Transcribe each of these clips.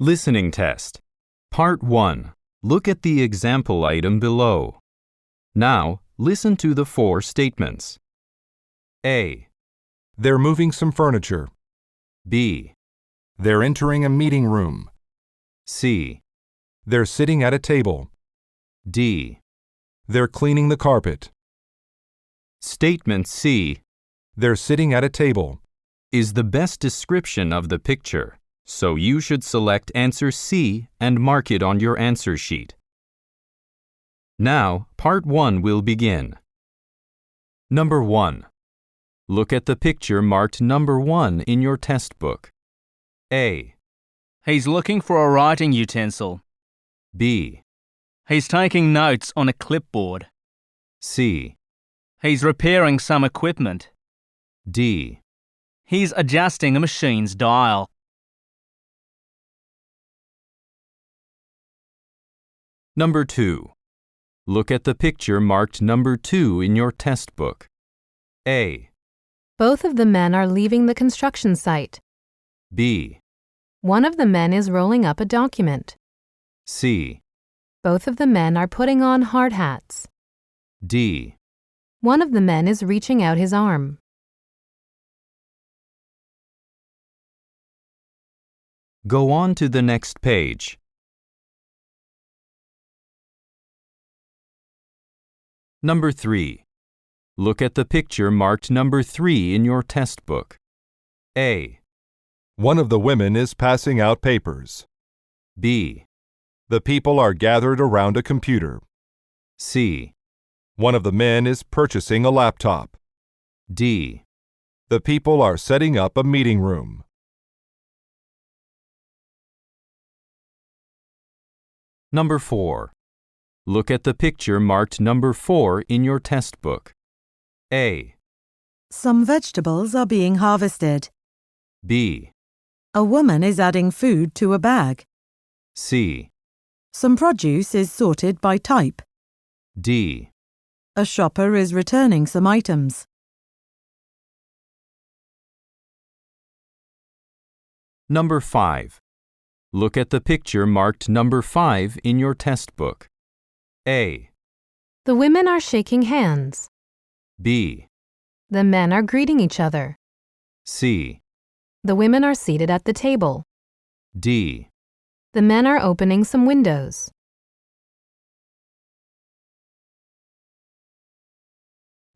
Listening test. Part 1. Look at the example item below. Now, listen to the four statements. A. They're moving some furniture. B. They're entering a meeting room. C. They're sitting at a table. D. They're cleaning the carpet. Statement C They're sitting at a table. is the best description of the picture, so you should select answer C and mark it on your answer sheet. Now, part 1 will begin. Number 1. Look at the picture marked number 1 in your test book. A. He's looking for a writing utensil. B. He's taking notes on a clipboard. C. He's repairing some equipment. D. He's adjusting a machine's dial. Number 2. Look at the picture marked number 2 in your test book. A. Both of the men are leaving the construction site. B. One of the men is rolling up a document. C. Both of the men are putting on hard hats. D. One of the men is reaching out his arm. Go on to the next page. Number 3. Look at the picture marked number 3 in your test book. A. One of the women is passing out papers. B. The people are gathered around a computer. C. One of the men is purchasing a laptop. D. The people are setting up a meeting room. Number 4. Look at the picture marked number 4 in your test book. A. Some vegetables are being harvested. B. A woman is adding food to a bag. C. Some produce is sorted by type. D. A shopper is returning some items. Number 5. Look at the picture marked number 5 in your test book. A. The women are shaking hands. B. The men are greeting each other. C. The women are seated at the table. D. The men are opening some windows.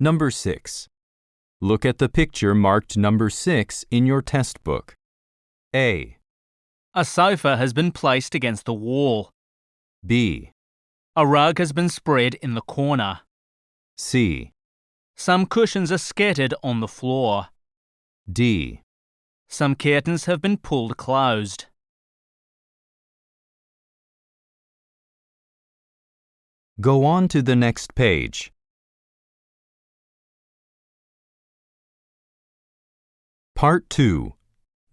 Number 6. Look at the picture marked number 6 in your test book. A. A sofa has been placed against the wall. B. A rug has been spread in the corner. C. Some cushions are scattered on the floor. D. Some curtains have been pulled closed. Go on to the next page. Part 2.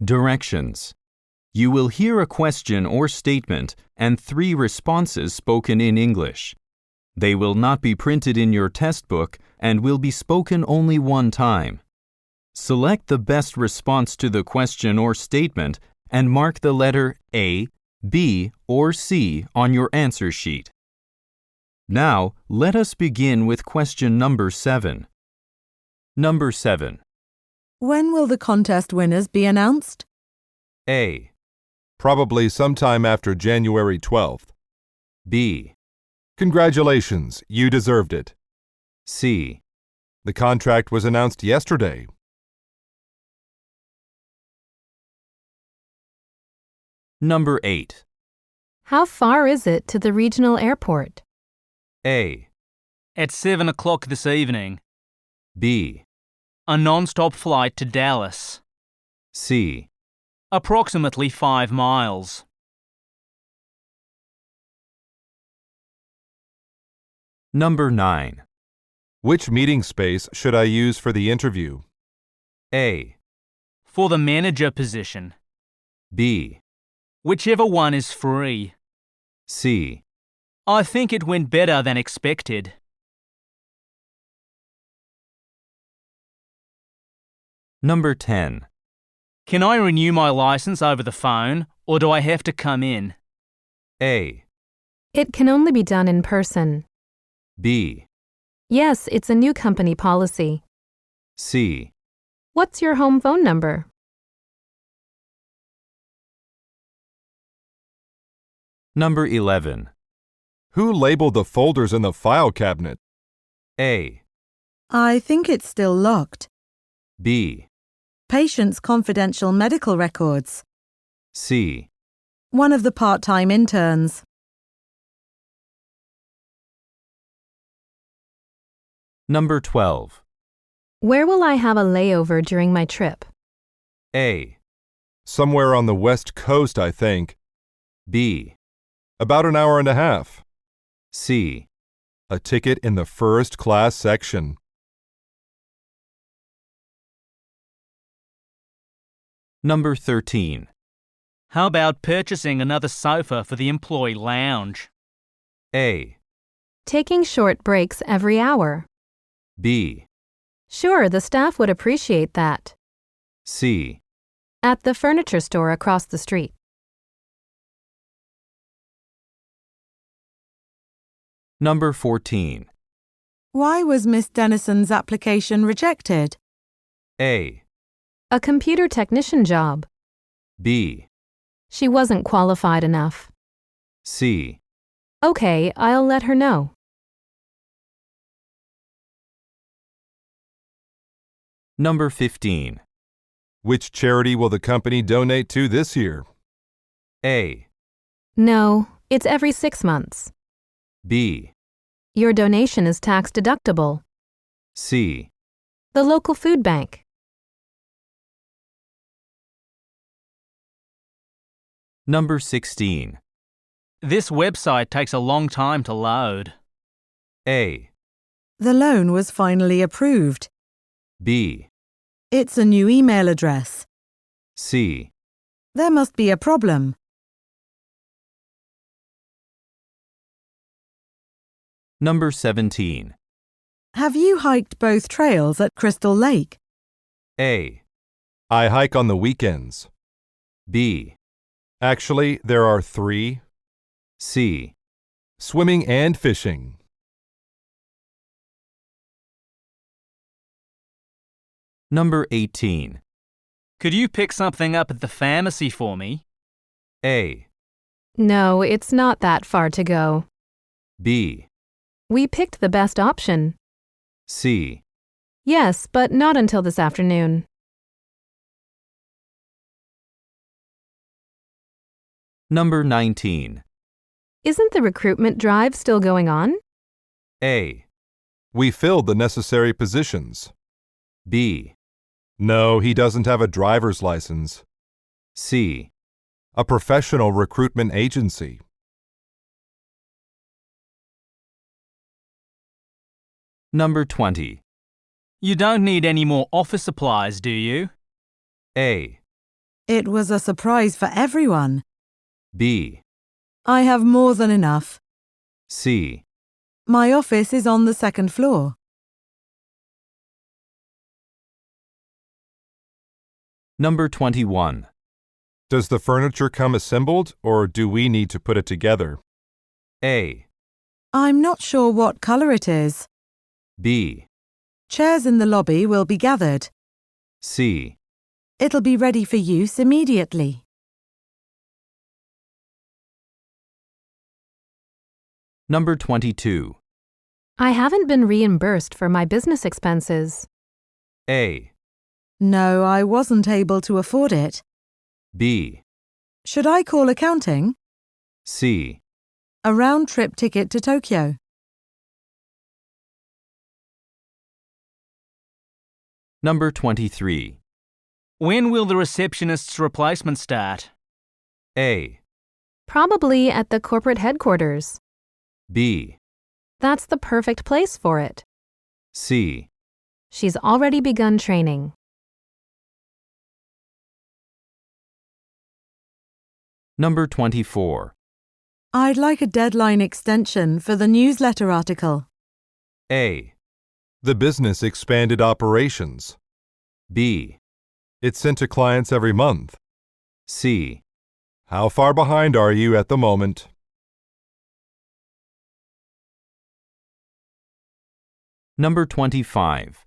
Directions. You will hear a question or statement and 3 responses spoken in English. They will not be printed in your test book and will be spoken only one time. Select the best response to the question or statement and mark the letter A, B, or C on your answer sheet. Now, let us begin with question number 7. Number 7. When will the contest winners be announced? A. Probably sometime after January 12th. B. Congratulations, you deserved it. C. The contract was announced yesterday. Number 8. How far is it to the regional airport? A. At 7 o'clock this evening, B. a non-stop flight to Dallas. C. Approximately 5 miles. Number 9. Which meeting space should I use for the interview? A. For the manager position. B. Whichever one is free. C. I think it went better than expected. Number 10. Can I renew my license over the phone, or do I have to come in? A. It can only be done in person. B. Yes, it's a new company policy. C. What's your home phone number? Number 11. Who labeled the folders in the file cabinet? A. I think it's still locked. B. Patient's confidential medical records. C. One of the part-time interns. Number 12. Where will I have a layover during my trip? A. Somewhere on the West Coast, I think. B. About an hour and a half. C. A ticket in the first class section. Number 13. How about purchasing another sofa for the employee lounge? A. Taking short breaks every hour. B. Sure, the staff would appreciate that. C. At the furniture store across the street. Number 14. Why was Miss Dennison's application rejected? A. A computer technician job. B. She wasn't qualified enough. C. Okay, I'll let her know. Number 15. Which charity will the company donate to this year? A. No, it's every 6 months. B. Your donation is tax deductible. C. The local food bank. Number 16. This website takes a long time to load. A. The loan was finally approved. B. It's a new email address. C. There must be a problem. Number 17. Have you hiked both trails at Crystal Lake? A. I hike on the weekends. B. Actually, there are 3. C. Swimming and fishing. Number 18. Could you pick something up at the pharmacy for me? A. No, it's not that far to go. B. We picked the best option. C. Yes, but not until this afternoon. Number 19. Isn't the recruitment drive still going on? A. We filled the necessary positions. B. No, he doesn't have a driver's license. C. A professional recruitment agency. Number 20. You don't need any more office supplies, do you? A. It was a surprise for everyone. B. I have more than enough. C. My office is on the 2nd floor. Number 21. Does the furniture come assembled, or do we need to put it together? A. I'm not sure what color it is. B. Chairs in the lobby will be gathered. C. It'll be ready for use immediately. Number 22. I haven't been reimbursed for my business expenses. A. No, I wasn't able to afford it. B. Should I call accounting? C. A round-trip ticket to Tokyo. Number 23. When will the receptionist's replacement start? A. Probably at the corporate headquarters. B. That's the perfect place for it. C. She's already begun training. Number 24. I'd like a deadline extension for the newsletter article. A. The business expanded operations. B. It's sent to clients every month. C. How far behind are you at the moment? Number 25.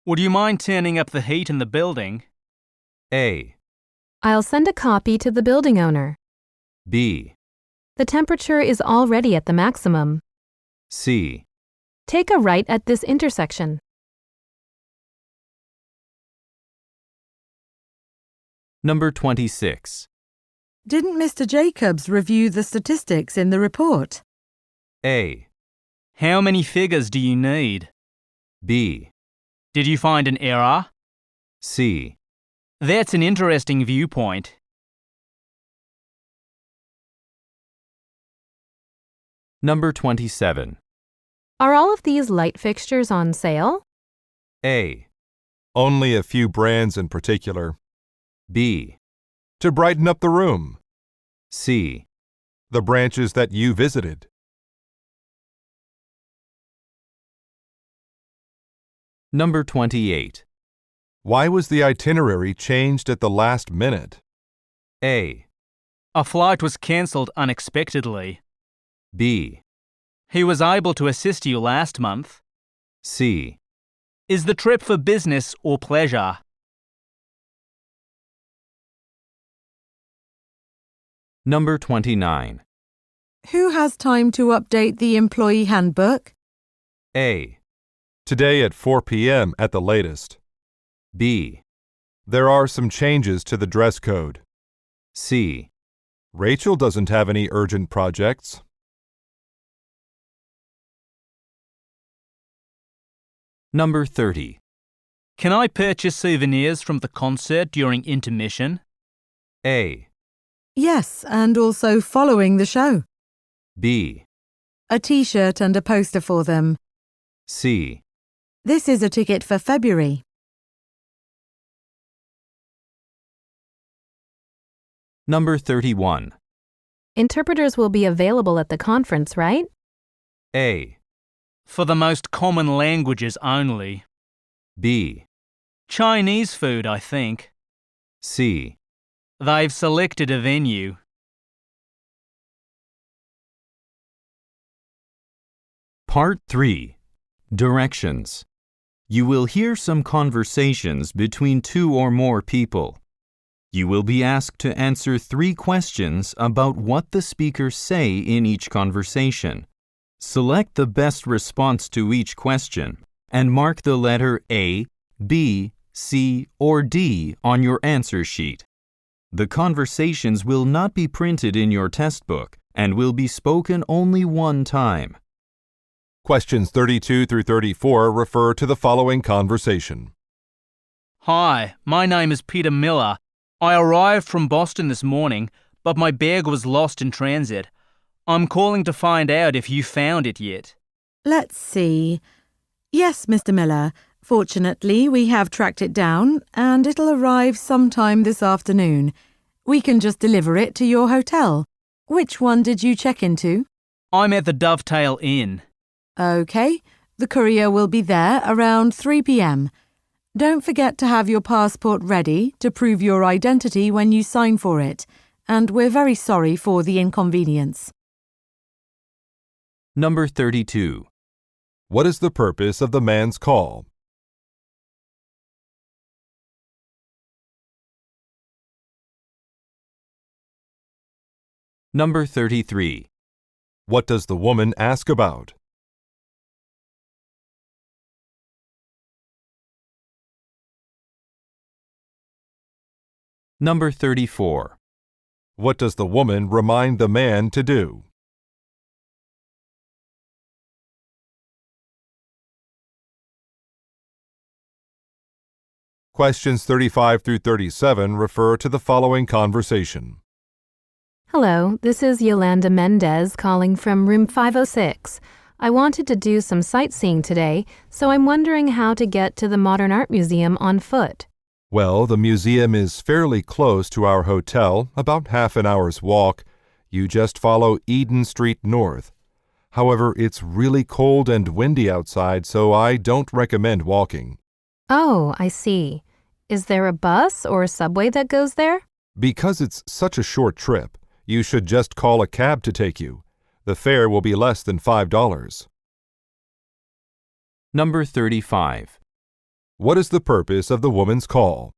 Would you mind turning up the heat in the building? A. I'll send a copy to the building owner. B. The temperature is already at the maximum. C. Take a right at this intersection. Number 26. Didn't Mr. Jacobs review the statistics in the report? A. How many figures do you need? B. Did you find an error? C. That's an interesting viewpoint. Number 27. Are all of these light fixtures on sale? A. Only a few brands in particular. B. To brighten up the room. C. The branches that you visited. Number 28. Why was the itinerary changed at the last minute? A. A flight was cancelled unexpectedly. B. He was able to assist you last month. C. Is the trip for business or pleasure? Number 29. Who has time to update the employee handbook? A. Today at 4 p.m. at the latest. B. There are some changes to the dress code. C. Rachel doesn't have any urgent projects. Number 30. Can I purchase souvenirs from the concert during intermission? A. Yes, and also following the show. B. A T-shirt and a poster for them. C. This is a ticket for February. Number 31. Interpreters will be available at the conference, right? A. For the most common languages only. B. Chinese food, I think. C. They've selected a venue. Part 3. Directions. You will hear some conversations between two or more people. You will be asked to answer 3 questions about what the speakers say in each conversation. Select the best response to each question and mark the letter A, B, C, or D on your answer sheet. The conversations will not be printed in your test book and will be spoken only one time. Questions 32 through 34 refer to the following conversation. Hi, my name is Peter Miller. I arrived from Boston this morning, but my bag was lost in transit. I'm calling to find out if you found it yet. Let's see. Yes, Mr. Miller. Fortunately, we have tracked it down, and it'll arrive sometime this afternoon. We can just deliver it to your hotel. Which one did you check into? I'm at the Dovetail Inn. OK. The courier will be there around 3 p.m. Don't forget to have your passport ready to prove your identity when you sign for it, and we're very sorry for the inconvenience. Number 32. What is the purpose of the man's call? Number 33. What does the woman ask about? Number 34. What does the woman remind the man to do? Questions 35 through 37 refer to the following conversation. Hello, this is Yolanda Mendez calling from room 506. I wanted to do some sightseeing today, so I'm wondering how to get to the Modern Art Museum on foot. Well, the museum is fairly close to our hotel, about half an hour's walk. You just follow Eden Street north. However, it's really cold and windy outside, so I don't recommend walking. Oh, I see. Is there a bus or subway that goes there? Because it's such a short trip, you should just call a cab to take you. The fare will be less than $5. Number 35. What is the purpose of the woman's call?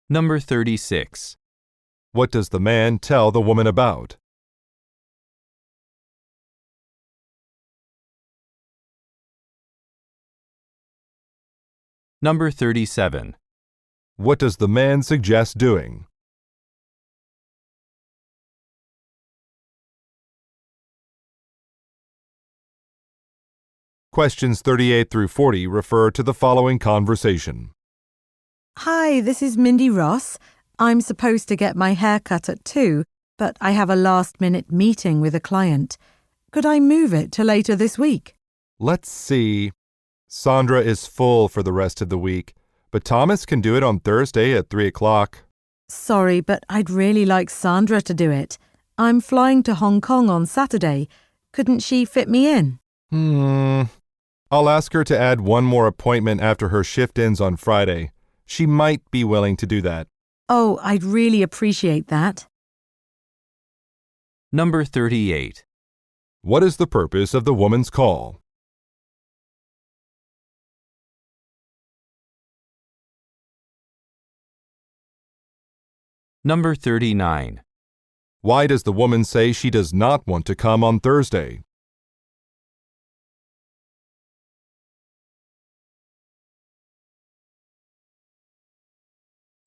Number 36. What does the man tell the woman about? Number 37. What does the man suggest doing? Questions 38 through 40 refer to the following conversation. Hi, this is Mindy Ross. I'm supposed to get my hair cut at 2, but I have a last-minute meeting with a client. Could I move it to later this week? Let's see. Sandra is full for the rest of the week, but Thomas can do it on Thursday at 3 o'clock. Sorry, but I'd really like Sandra to do it. I'm flying to Hong Kong on Saturday. Couldn't she fit me in? I'll ask her to add one more appointment after her shift ends on Friday. She might be willing to do that. Oh, I'd really appreciate that. Number 38. What is the purpose of the woman's call? Number 39. Why does the woman say she does not want to come on Thursday?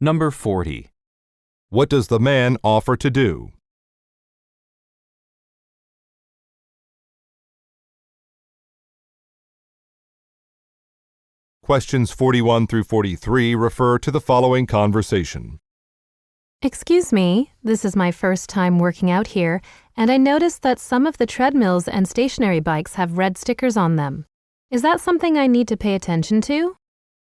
Number 40. What does the man offer to do? Questions 41 through 43 refer to the following conversation. Excuse me, this is my first time working out here, and I noticed that some of the treadmills and stationary bikes have red stickers on them. Is that something I need to pay attention to?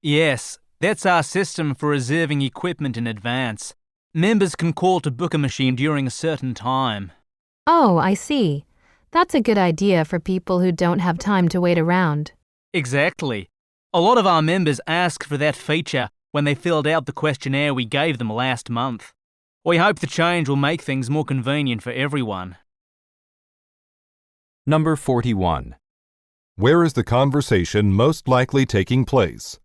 Yes, that's our system for reserving equipment in advance. Members can call to book a machine during a certain time. Oh, I see. That's a good idea for people who don't have time to wait around. Exactly. A lot of our members asked for that feature when they filled out the questionnaire we gave them last month. We hope the change will make things more convenient for everyone. Number 41. Where is the conversation most likely taking place?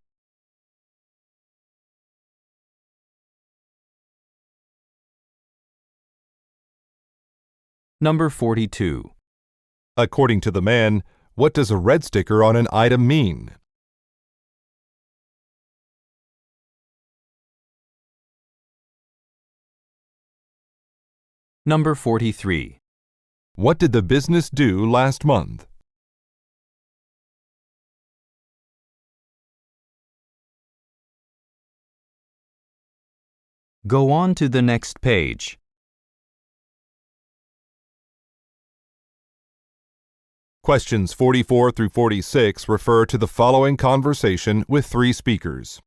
Number 42. According to the man, what does a red sticker on an item mean? Number 43. What did the business do last month? Go on to the next page. Questions 44 through 46 refer to the following conversation with 3 speakers.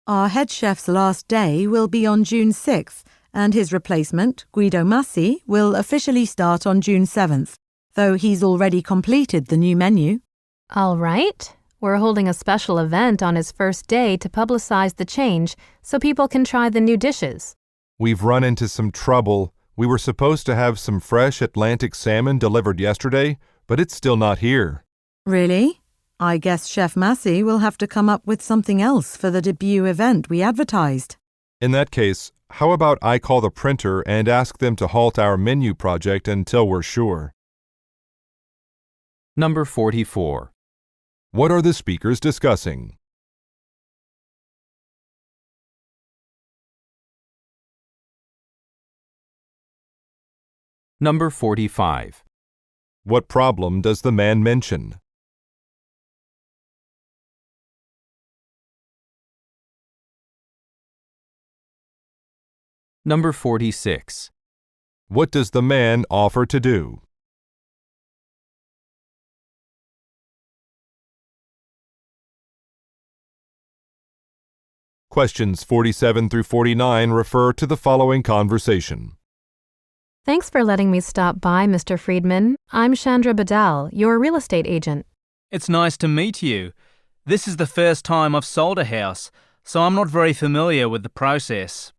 Our head chef's last day will be on June 6th, and his replacement, Guido Massi, will officially start on June 7th, though he's already completed the new menu. All right. We're holding a special event on his first day to publicize the change so people can try the new dishes. We've run into some trouble. We were supposed to have some fresh Atlantic salmon delivered yesterday, but it's still not here. Really? I guess Chef Massi will have to come up with something else for the debut event we advertised. In that case, how about I call the printer and ask them to halt our menu project until we're sure? Number 44. What are the speakers discussing? Number 45. What problem does the man mention? Number 46. What does the man offer to do? Questions 47 through 49 refer to the following conversation. Thanks for letting me stop by, Mr. Friedman. I'm Chandra Badal, your real estate agent. It's nice to meet you. This is the first time I've sold a house, so I'm not very familiar with the process.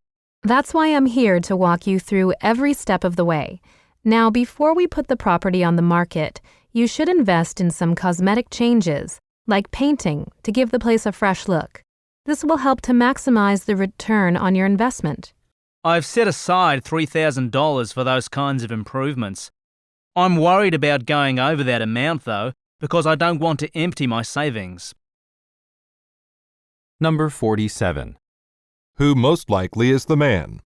That's why I'm here to walk you through every step of the way. Now, before we put the property on the market, you should invest in some cosmetic changes, like painting, to give the place a fresh look. This will help to maximize the return on your investment. I've set aside $3,000 for those kinds of improvements. I'm worried about going over that amount, though, because I don't want to empty my savings. Number 47. Who most likely is the man?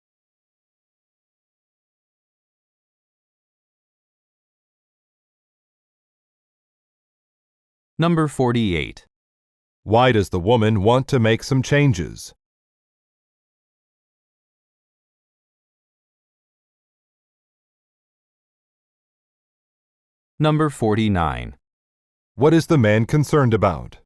Number 48. Why does the woman want to make some changes? Number 49. What is the man concerned about?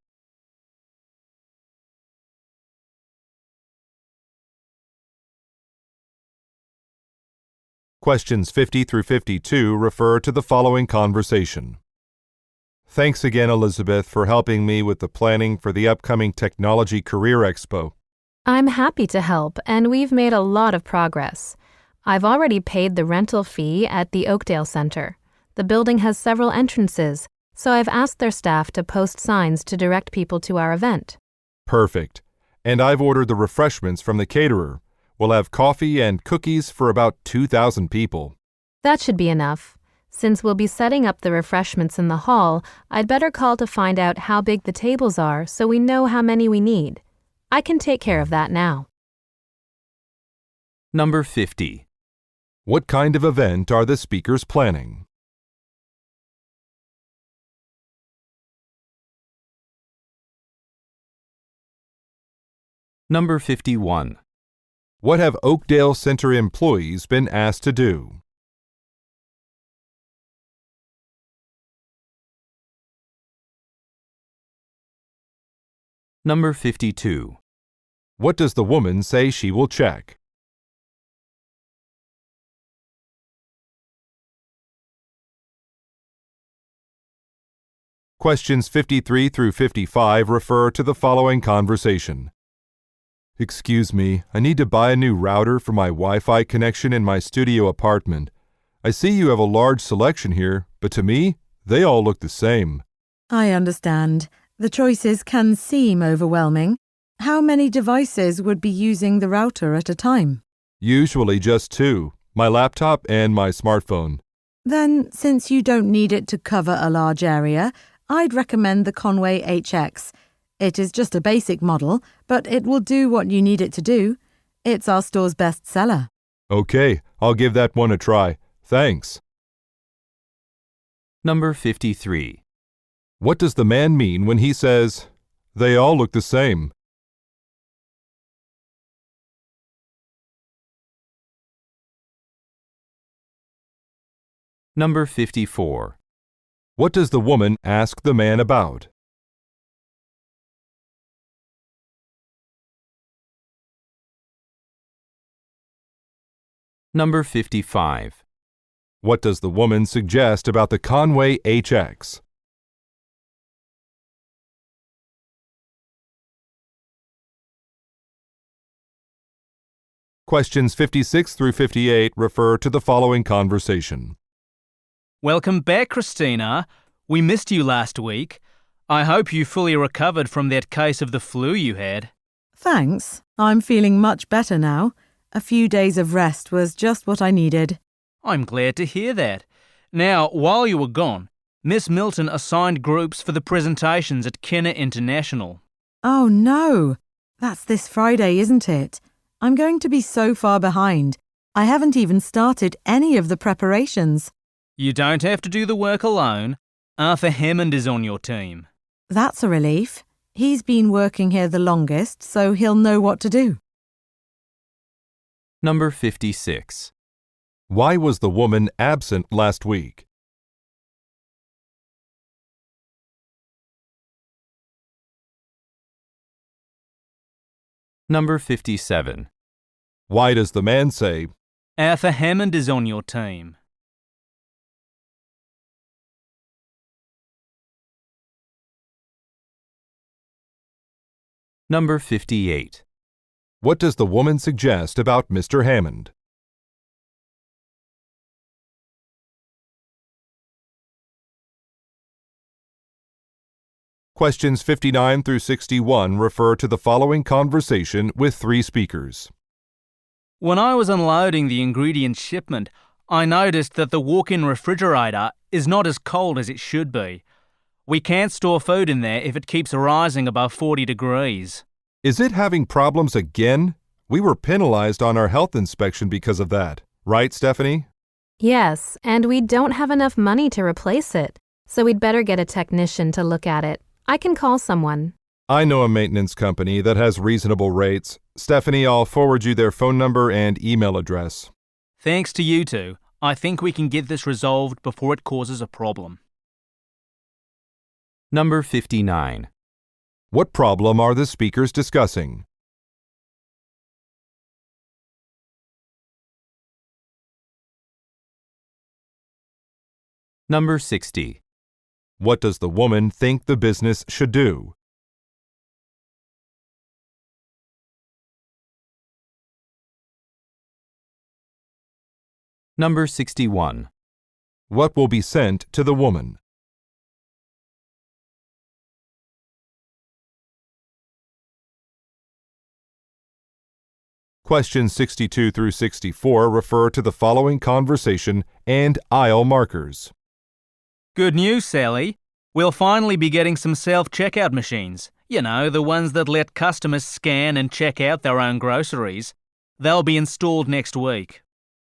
Questions 50 through 52 refer to the following conversation. Thanks again, Elizabeth, for helping me with the planning for the upcoming Technology Career Expo. I'm happy to help, and we've made a lot of progress. I've already paid the rental fee at the Oakdale Center. The building has several entrances, so I've asked their staff to post signs to direct people to our event. Perfect. And I've ordered the refreshments from the caterer. We'll have coffee and cookies for about 2,000 people. That should be enough. Since we'll be setting up the refreshments in the hall, I'd better call to find out how big the tables are so we know how many we need. I can take care of that now. Number 50. What kind of event are the speakers planning? Number 51. What have Oakdale Center employees been asked to do? Number 52. What does the woman say she will check? Questions 53 through 55 refer to the following conversation. Excuse me, I need to buy a new router for my Wi-Fi connection in my studio apartment. I see you have a large selection here, but to me, they all look the same. I understand. The choices can seem overwhelming. How many devices would be using the router at a time? Usually just two, my laptop and my smartphone. Then, since you don't need it to cover a large area, I'd recommend the Conway HX. It is just a basic model, but it will do what you need it to do. It's our store's best seller. Okay, I'll give that one a try. Thanks. Number 53. What does the man mean when he says, "They all look the same"? Number 54. What does the woman ask the man about? Number 55. What does the woman suggest about the Conway HX? Questions 56 through 58 refer to the following conversation. Welcome back, Christina. We missed you last week. I hope you fully recovered from that case of the flu you had. Thanks. I'm feeling much better now. A few days of rest was just what I needed. I'm glad to hear that. Now, while you were gone, Miss Milton assigned groups for the presentations at Kenner International. Oh no! That's this Friday, isn't it? I'm going to be so far behind. I haven't even started any of the preparations. You don't have to do the work alone. Arthur Hammond is on your team. That's a relief. He's been working here the longest, so he'll know what to do. Number 56. Why was the woman absent last week? Number 57. Why does the man say, Arthur Hammond is on your team. Number 58. What does the woman suggest about Mr. Hammond? Questions 59 through 61 refer to the following conversation with three speakers. When I was unloading the ingredient shipment, I noticed that the walk-in refrigerator is not as cold as it should be. We can't store food in there if it keeps rising above 40 degrees. Is it having problems again? We were penalized on our health inspection because of that. Right, Stephanie? Yes, and we don't have enough money to replace it, so we'd better get a technician to look at it. I can call someone. I know a maintenance company that has reasonable rates. Stephanie, I'll forward you their phone number and email address. Thanks to you two, I think we can get this resolved before it causes a problem. Number 59. What problem are the speakers discussing? Number 60. What does the woman think the business should do? Number 61. What will be sent to the woman? Questions 62 through 64 refer to the following conversation and aisle markers. Good news, Sally. We'll finally be getting some self-checkout machines. You know, the ones that let customers scan and check out their own groceries. They'll be installed next week.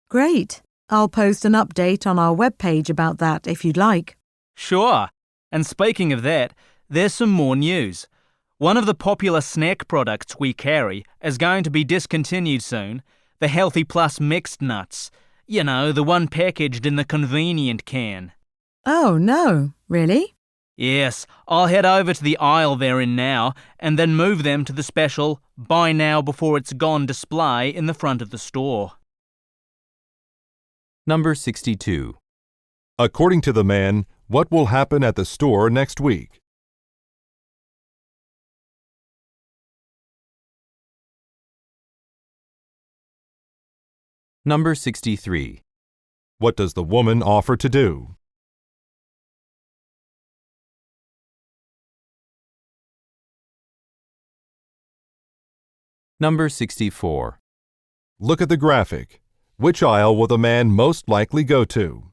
Great. I'll post an update on our webpage about that if you'd like. Sure. And speaking of that, there's some more news. One of the popular snack products we carry is going to be discontinued soon, the Healthy Plus mixed nuts. You know, the one packaged in the convenient can. Oh, no. Really? Yes, I'll head over to the aisle they're in now and then move them to the special Buy Now Before It's Gone display in the front of the store. Number 62. According to the man, what will happen at the store next week? Number 63. What does the woman offer to do? Number 64. Look at the graphic. Which aisle will the man most likely go to?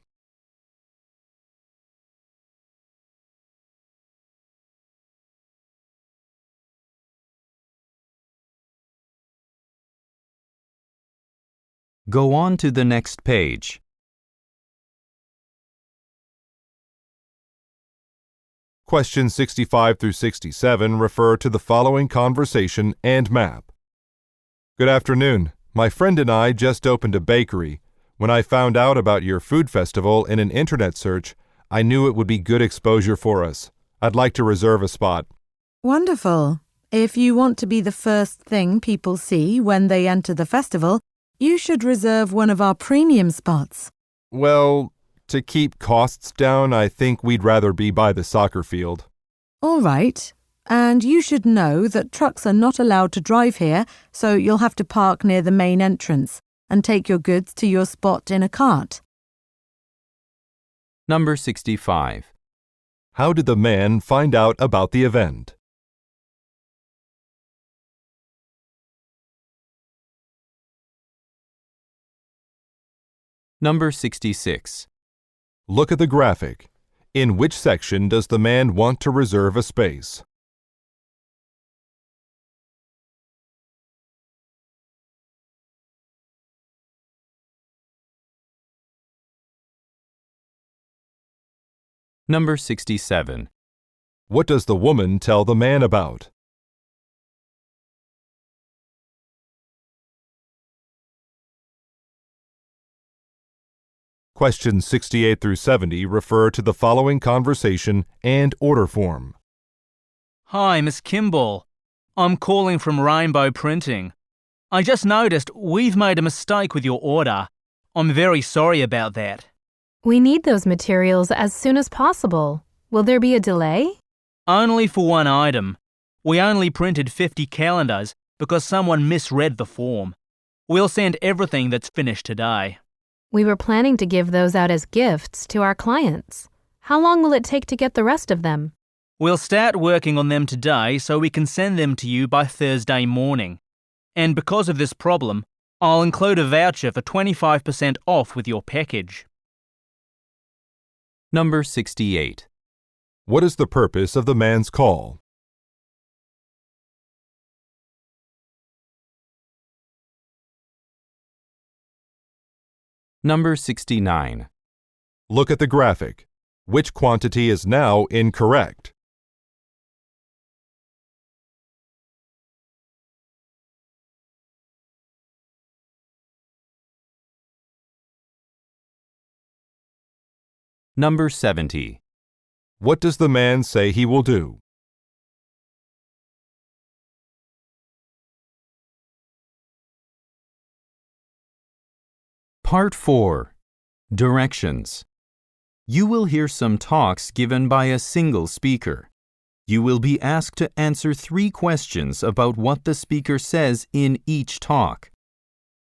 Go on to the next page. Questions 65 through 67 refer to the following conversation and map. Good afternoon. My friend and I just opened a bakery. When I found out about your food festival in an internet search, I knew it would be good exposure for us. I'd like to reserve a spot. Wonderful. If you want to be the first thing people see when they enter the festival, you should reserve one of our premium spots. Well, to keep costs down, I think we'd rather be by the soccer field. All right. And you should know that trucks are not allowed to drive here, so you'll have to park near the main entrance and take your goods to your spot in a cart. Number 65. How did the man find out about the event? Number 66. Look at the graphic. In which section does the man want to reserve a space? Number 67. What does the woman tell the man about? Questions 68 through 70 refer to the following conversation and order form. Hi, Miss Kimball. I'm calling from Rainbow Printing. I just noticed we've made a mistake with your order. I'm very sorry about that. We need those materials as soon as possible. Will there be a delay? Only for one item. We only printed 50 calendars because someone misread the form. We'll send everything that's finished today. We were planning to give those out as gifts to our clients. How long will it take to get the rest of them? We'll start working on them today so we can send them to you by Thursday morning. And because of this problem, I'll include a voucher for 25% off with your package. Number 68. What is the purpose of the man's call? Number 69. Look at the graphic. Which quantity is now incorrect? Number 70. What does the man say he will do? Part 4. Directions. You will hear some talks given by a single speaker. You will be asked to answer 3 questions about what the speaker says in each talk.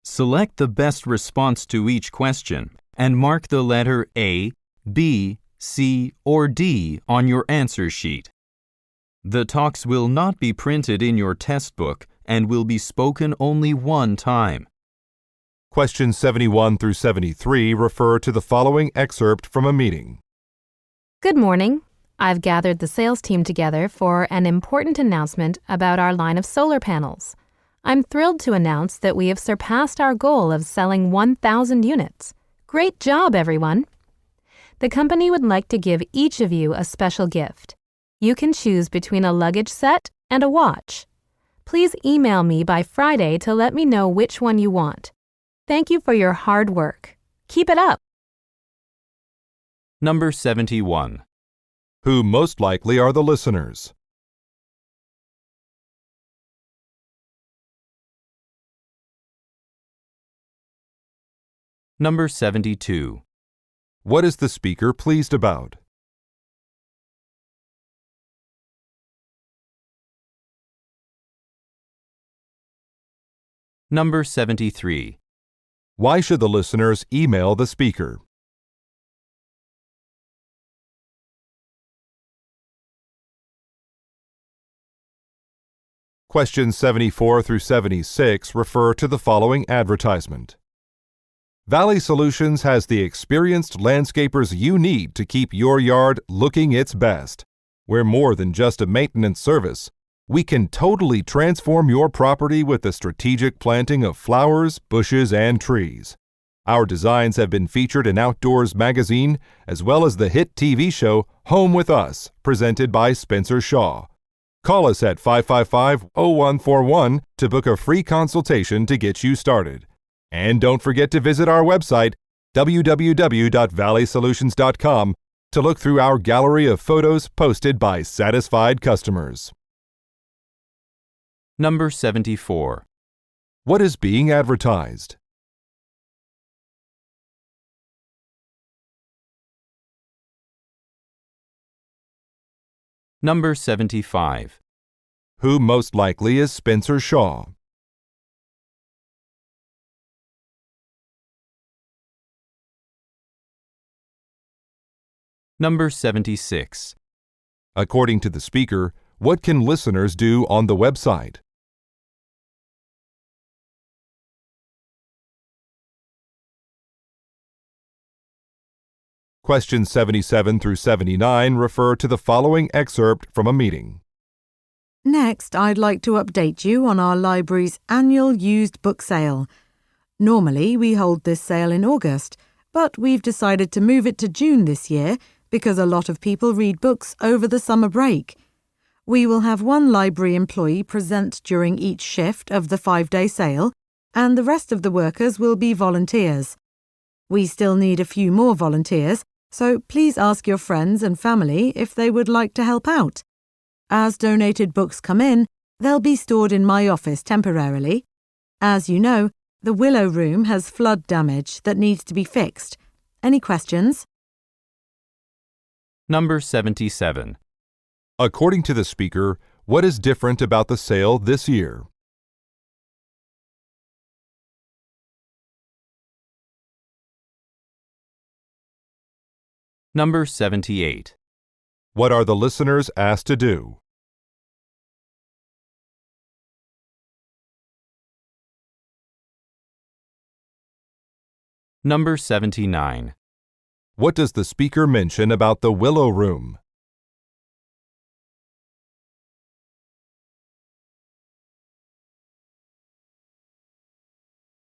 Select the best response to each question and mark the letter A, B, C, or D on your answer sheet. The talks will not be printed in your test book and will be spoken only one time. Questions 71 through 73 refer to the following excerpt from a meeting. Good morning. I've gathered the sales team together for an important announcement about our line of solar panels. I'm thrilled to announce that we have surpassed our goal of selling 1,000 units. Great job, everyone! The company would like to give each of you a special gift. You can choose between a luggage set and a watch. Please email me by Friday to let me know which one you want. Thank you for your hard work. Keep it up. Number 71. Who most likely are the listeners? Number 72. What is the speaker pleased about? Number 73. Why should the listeners email the speaker? Questions 74 through 76 refer to the following advertisement. Valley Solutions has the experienced landscapers you need to keep your yard looking its best. We're more than just a maintenance service. We can totally transform your property with the strategic planting of flowers, bushes, and trees. Our designs have been featured in Outdoors magazine, as well as the hit TV show Home with Us, presented by Spencer Shaw. Call us at 555-0141 to book a free consultation to get you started. And don't forget to visit our website, www.valleysolutions.com, to look through our gallery of photos posted by satisfied customers. Number 74. What is being advertised? Number 75. Who most likely is Spencer Shaw? Number 76. According to the speaker, what can listeners do on the website? Questions 77 through 79 refer to the following excerpt from a meeting. Next, I'd like to update you on our library's annual used book sale. Normally, we hold this sale in August, but we've decided to move it to June this year because a lot of people read books over the summer break. We will have one library employee present during each shift of the 5-day sale, and the rest of the workers will be volunteers. We still need a few more volunteers, so please ask your friends and family if they would like to help out. As donated books come in, they'll be stored in my office temporarily. As you know, The Willow Room has flood damage that needs to be fixed. Any questions? Number 77. According to the speaker, what is different about the sale this year? Number 78. What are the listeners asked to do? Number 79. What does the speaker mention about the Willow Room?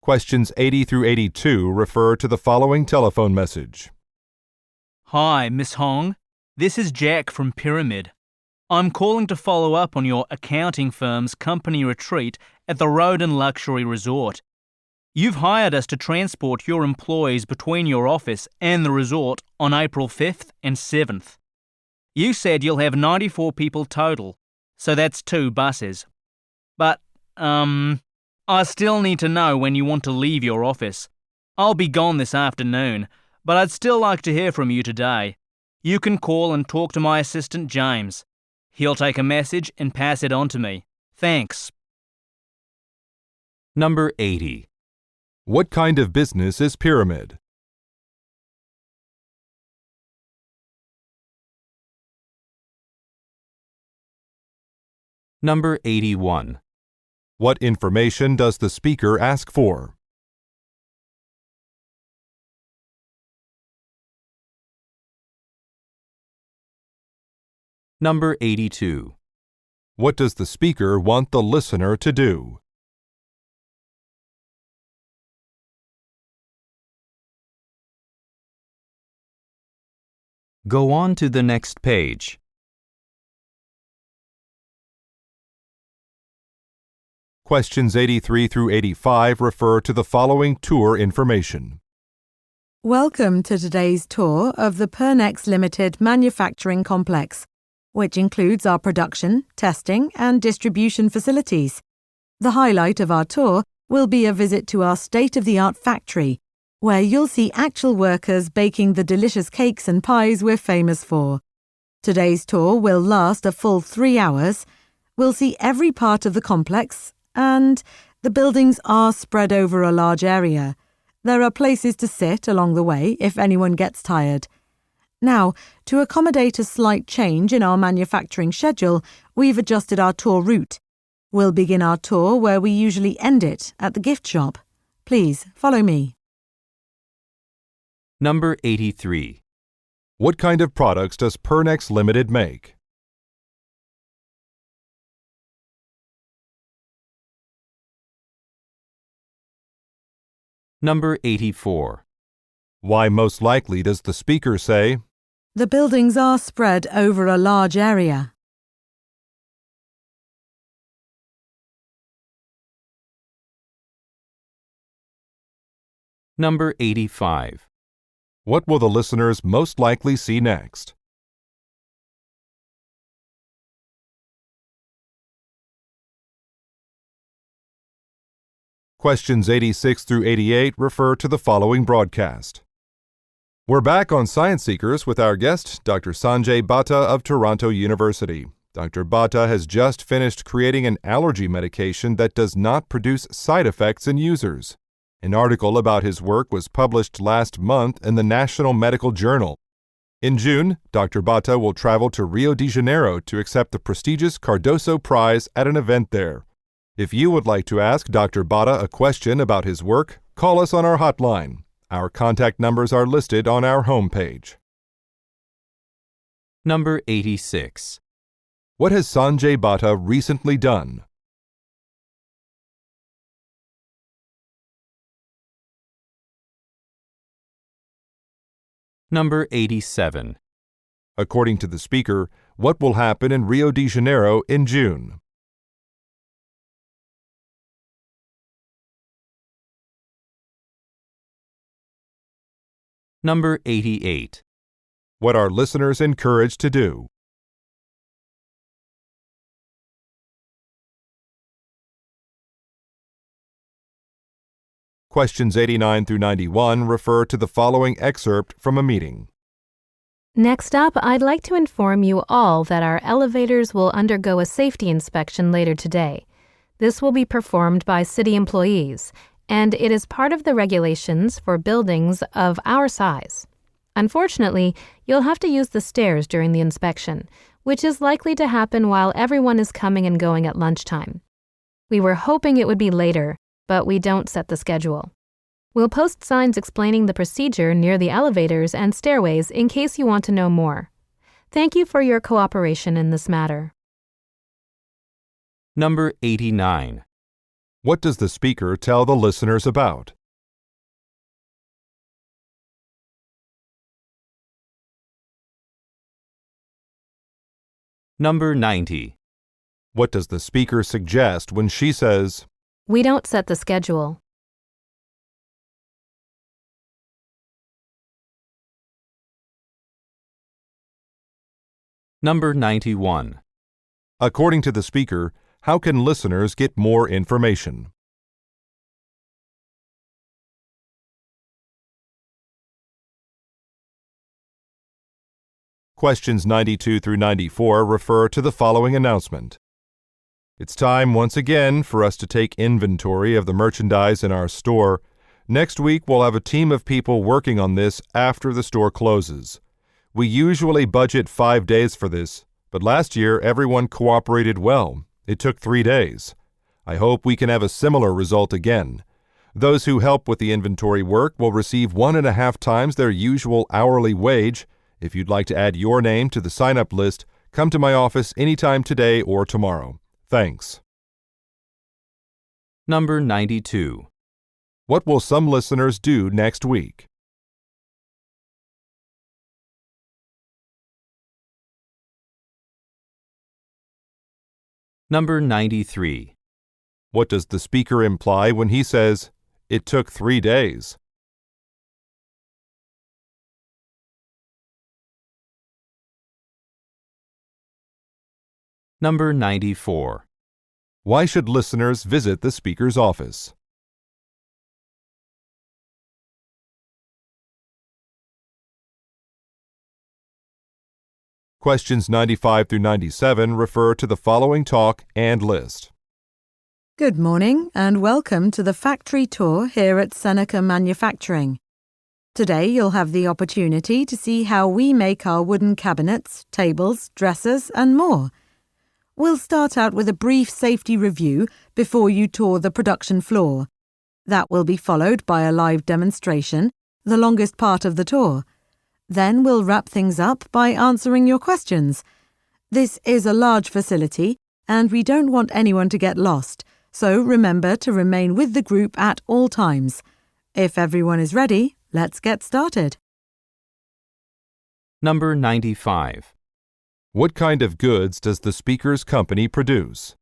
Questions 80 through 82 refer to the following telephone message. Hi, Miss Hong. This is Jack from Pyramid. I'm calling to follow up on your accounting firm's company retreat at the Roden Luxury Resort. You've hired us to transport your employees between your office and the resort on April 5th and 7th. You said you'll have 94 people total, so that's 2 buses. But, I still need to know when you want to leave your office. I'll be gone this afternoon, but I'd still like to hear from you today. You can call and talk to my assistant James. He'll take a message and pass it on to me. Thanks. Number 80. What kind of business is Pyramid? Number 81. What information does the speaker ask for? Number 82. What does the speaker want the listener to do? Go on to the next page. Questions 83 through 85 refer to the following tour information. Welcome to today's tour of the Pernex Limited Manufacturing Complex, which includes our production, testing and distribution facilities. The highlight of our tour will be a visit to our state-of-the-art factory, where you'll see actual workers baking the delicious cakes and pies we're famous for. Today's tour will last a full 3 hours. We'll see every part of the complex, and the buildings are spread over a large area. There are places to sit along the way if anyone gets tired. Now, to accommodate a slight change in our manufacturing schedule, we've adjusted our tour route. We'll begin our tour where we usually end it, at the gift shop. Please, follow me. Number 83. What kind of products does Pernex Limited make? Number 84. Why most likely does the speaker say? The buildings are spread over a large area. Number 85. What will the listeners most likely see next? Questions 86 through 88 refer to the following broadcast. We're back on Science Seekers with our guest, Dr. Sanjay Bhatta of Toronto University. Dr. Bhatta has just finished creating an allergy medication that does not produce side effects in users. An article about his work was published last month in the National Medical Journal. In June, Dr. Bhatta will travel to Rio de Janeiro to accept the prestigious Cardoso Prize at an event there. If you would like to ask Dr. Bhatta a question about his work, call us on our hotline. Our contact numbers are listed on our homepage. Number 86. What has Sanjay Bhatta recently done? Number 87. According to the speaker, what will happen in Rio de Janeiro in June? Number 88. What are listeners encouraged to do? Questions 89 through 91 refer to the following excerpt from a meeting. Next up, I'd like to inform you all that our elevators will undergo a safety inspection later today. This will be performed by city employees, and it is part of the regulations for buildings of our size. Unfortunately, you'll have to use the stairs during the inspection, which is likely to happen while everyone is coming and going at lunchtime. We were hoping it would be later, but we don't set the schedule. We'll post signs explaining the procedure near the elevators and stairways in case you want to know more. Thank you for your cooperation in this matter. Number 89. What does the speaker tell the listeners about? Number 90. What does the speaker suggest when she says, We don't set the schedule. Number 91. according to the speaker, how can listeners get more information? Questions 92 through 94 refer to the following announcement. It's time once again for us to take inventory of the merchandise in our store. Next week, we'll have a team of people working on this after the store closes. We usually budget 5 days for this, but last year everyone cooperated well. It took 3 days. I hope we can have a similar result again. Those who help with the inventory work will receive 1.5 times their usual hourly wage. If you'd like to add your name to the sign-up list, come to my office anytime today or tomorrow. Thanks. Number 92. What will some listeners do next week? Number 93. What does the speaker imply when he says, "It took 3 days"? Number 94. Why should listeners visit the speaker's office? Questions 95 through 97 refer to the following talk and list. Good morning and welcome to the factory tour here at Seneca Manufacturing. Today you'll have the opportunity to see how we make our wooden cabinets, tables, dressers and more. We'll start out with a brief safety review before you tour the production floor. That will be followed by a live demonstration, the longest part of the tour. Then we'll wrap things up by answering your questions. This is a large facility and we don't want anyone to get lost, so remember to remain with the group at all times. If everyone is ready, let's get started. Number 95. What kind of goods does the speaker's company produce?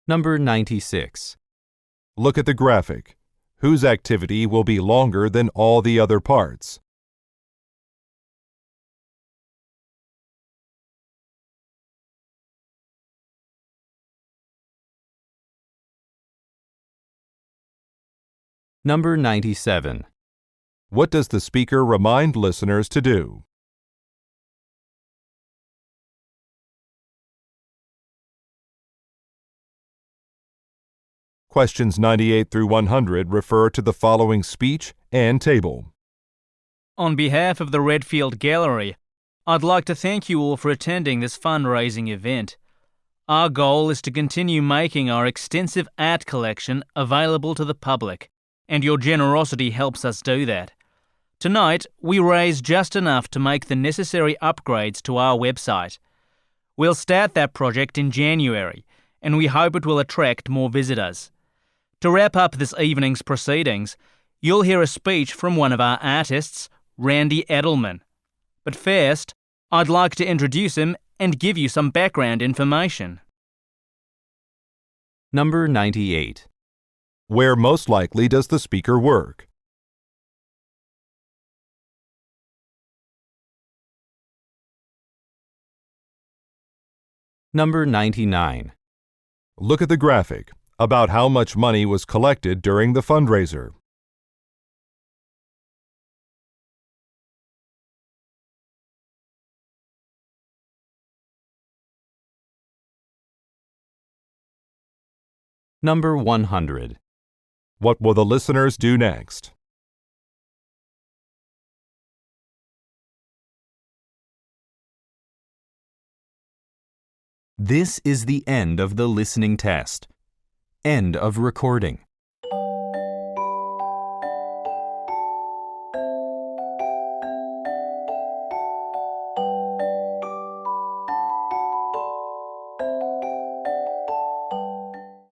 Number 96. Look at the graphic. Whose activity will be longer than all the other parts? Number 97. What does the speaker remind listeners to do? Questions 98 through 100 refer to the following speech and table. On behalf of the Redfield Gallery, I'd like to thank you all for attending this fundraising event. Our goal is to continue making our extensive art collection available to the public, and your generosity helps us do that. Tonight, we raised just enough to make the necessary upgrades to our website. We'll start that project in January, and we hope it will attract more visitors. To wrap up this evening's proceedings, you'll hear a speech from one of our artists, Randy Edelman. But first, I'd like to introduce him and give you some background information. Number 98. Where most likely does the speaker work? Number 99. Look at the graphic about how much money was collected during the fundraiser. Number 100. What will the listeners do next? This is the end of the listening test. End of recording.